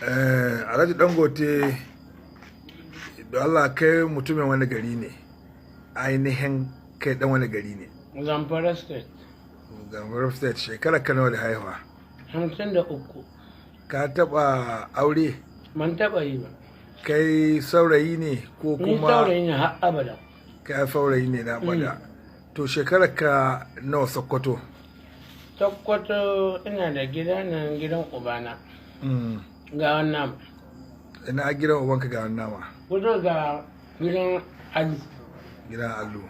Alhaji Dangote, da Allah kai mutumin wani gari ne, ainihin kai dan wani gari ne. Zamfara State. Zamfara State, shekara ka nawa da haihuwa? 53. Ka taba aure? Man taba yi ba. Kai saurayi ne ko kuma? Ni saurayi ne har abada. Kai saurayi ne na abada. To shekara ka nawa Sokoto? Sokoto ina da gida nan gidan ubana. Ga wannan. Ina a gidan ubanka ga wannan nama? Kudu ga gidan Alu. Gidan Alu.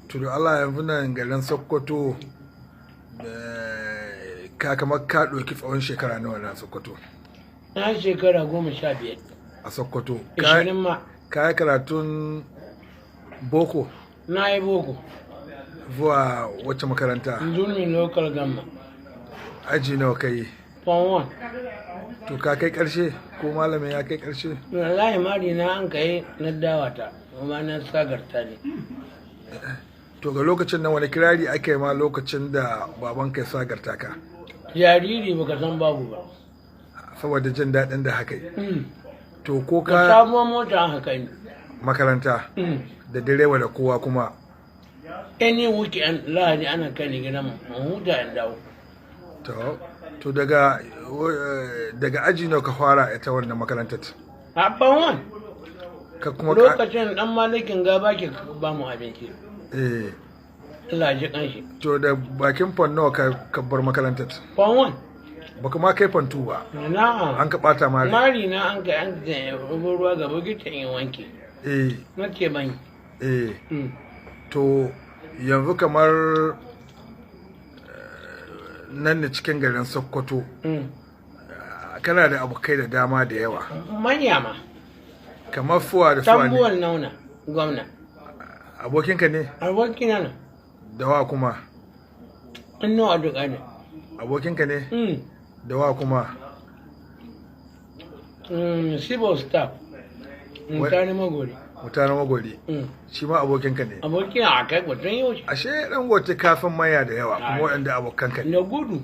To da Allah yanzu nan garin Sokoto ka kamar ka ɗauki tsawon shekara nawa na Sokoto? Na shekara 15. A Sokoto. 20 ma. Ka yi karatun boko? Na yi boko. Zuwa wacce makaranta? Zulmi local government. Aji nawa ka yi? Form 1. To ka kai ƙarshe ko malamin ya kai ƙarshe? Wallahi mari na an kai na dawata kuma na sagarta ne. To ga lokacin nan wani kirari ake yi ma lokacin da baban kai sagarta ka? Jariri baka san babu ba. Saboda jin daɗin da haka yi. To ko Ka ka sabuwar mota an haka ni. makaranta da direba da kowa kuma? Any weekend Lahadi ana kai ni gidan mu huta in dawo. To daga aji nawa ka fara ita wannan makarantar? A Form 1. Ka kuma Lokacin dan malikin gaba ke ba mu abinci. Allah ji kanshi. To da bakin fon nawa ka bar makarantar? Form 1. Baka ma kai fon 2 ba. Na'am. An ka bata ma rai. Mari na an kai an ruwa ga bugitin in wanke. Na ce ban. To yanzu kamar nan ne cikin garin Sokoto. Kana da abokai da dama da yawa. Manya ma. Kamar fuwa da fuwa ne. Tambuwal nauna gwamna. Abokinka ne? Abokina na. Da wa kuma? Inno a duka ne. Abokinka ne? Da wa kuma? Civil staff. Mutane Magori. Mutane Magori. Shi ma abokinka ne? Abokina a kai gudun yau shi. Ashe Dangote kafin maya da yawa kuma waɗanda abokanka ne. Da gudu.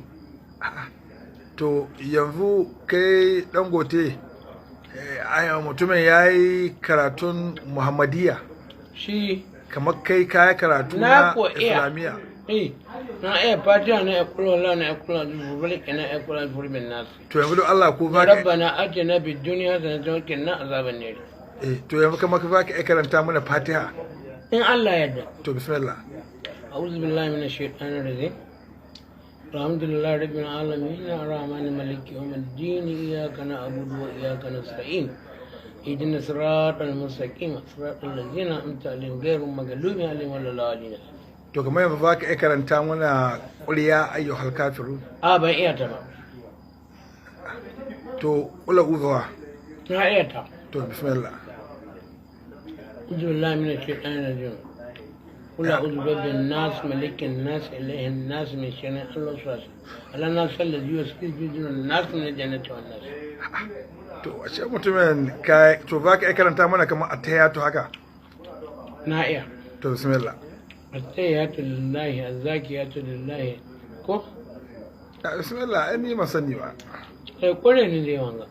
To yanzu kai Dangote mutumin ya yi karatun Muhammadiyya. Shi. Kamar kai kaya karatu na Islamiyya. Na iya fatiha na ekula Allah na ekula zubulik na ekula zubulik nasu. To yanzu don Allah ko ba ka Rabbana atina bid dunya hasanatan wa qina azaban nar. to yanzu kamar ka karanta mana Fatiha. In Allah yarda. To bismillah. A'udhu billahi minash shaitanir rajim. Alhamdulillahi rabbil alamin arrahmanir maliki yawmiddin iyyaka na'budu wa iyyaka nasta'in. اهدنا الصراط المستقيم صراط الذين انعمت عليهم غير المغضوب عليهم ولا الضالين. To kamar yanzu ba ka iya karanta mana ƙulya ayyuhal kafirun? Ban iya ta ba. To ƙula uzuwa? Na iya ta. To bismillah. أعوذ بالله من الشيطان الرجيم. قل أعوذ برب الناس ملك الناس إله الناس من شر الوسواس على الناس الذي يوسوس في صدور الناس من الجنة والناس. To ashe mutumin to ba ka iya karanta mana kamar attahiyatu haka? Na iya. To bismillah. Attahiyatu lillahi azzakiyatu lillahi ko? Bismillah ai ni ma sani ba. Sai kore ni zai wanga.